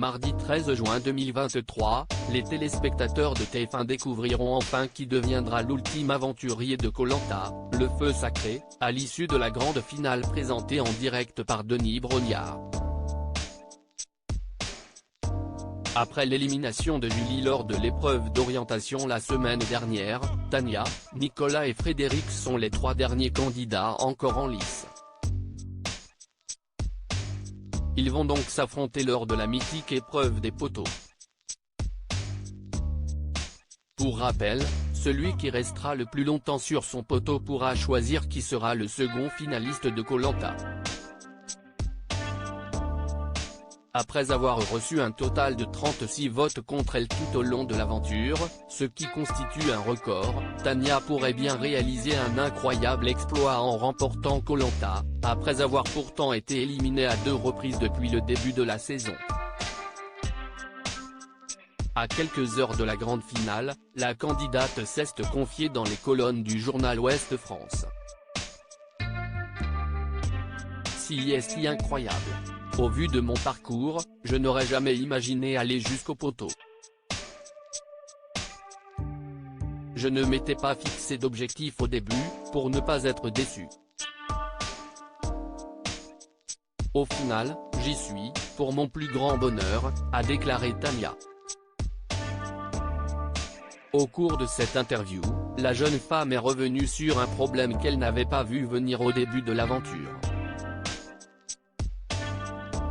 Mardi 13 juin 2023, les téléspectateurs de TF1 découvriront enfin qui deviendra l'ultime aventurier de Koh Lanta, le feu sacré, à l'issue de la grande finale présentée en direct par Denis Brognard. Après l'élimination de Julie lors de l'épreuve d'orientation la semaine dernière, Tania, Nicolas et Frédéric sont les 3 derniers candidats encore en lice. Ils vont donc s'affronter lors de la mythique épreuve des poteaux. Pour rappel, celui qui restera le plus longtemps sur son poteau pourra choisir qui sera le second finaliste de Koh Lanta. Après avoir reçu un total de 36 votes contre elle tout au long de l'aventure, ce qui constitue un record, Tania pourrait bien réaliser un incroyable exploit en remportant Koh Lanta, après avoir pourtant été éliminée à 2 reprises depuis le début de la saison. À quelques heures de la grande finale, la candidate s'est confiée dans les colonnes du journal Ouest France. Si incroyable. Au vu de mon parcours, je n'aurais jamais imaginé aller jusqu'au poteau. Je ne m'étais pas fixé d'objectif au début, pour ne pas être déçu. Au final, j'y suis, pour mon plus grand bonheur, a déclaré Tania. Au cours de cette interview, la jeune femme est revenue sur un problème qu'elle n'avait pas vu venir au début de l'aventure.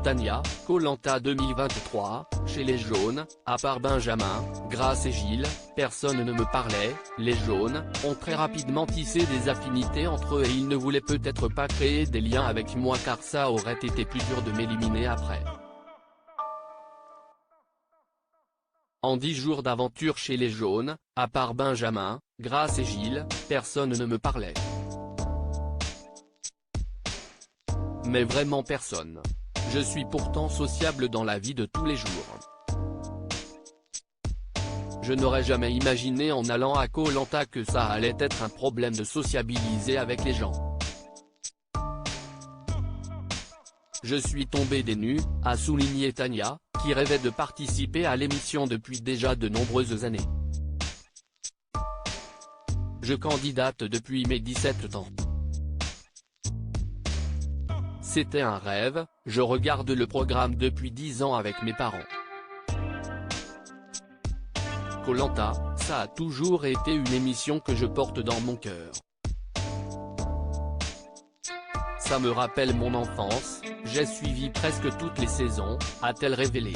Tania, Koh Lanta 2023, chez les Jaunes, à part Benjamin, Grace et Gilles, personne ne me parlait. Les Jaunes ont très rapidement tissé des affinités entre eux et ils ne voulaient peut-être pas créer des liens avec moi car ça aurait été plus dur de m'éliminer après. En 10 jours d'aventure chez les Jaunes, à part Benjamin, Grace et Gilles, personne ne me parlait. Mais vraiment personne. Je suis pourtant sociable dans la vie de tous les jours. Je n'aurais jamais imaginé en allant à Koh Lanta que ça allait être un problème de sociabiliser avec les gens. Je suis tombé des nues, a souligné Tania, qui rêvait de participer à l'émission depuis déjà de nombreuses années. Je candidate depuis mes 17 ans. C'était un rêve, je regarde le programme depuis 10 ans avec mes parents. Koh Lanta, ça a toujours été une émission que je porte dans mon cœur. Ça me rappelle mon enfance, j'ai suivi presque toutes les saisons, a-t-elle révélé.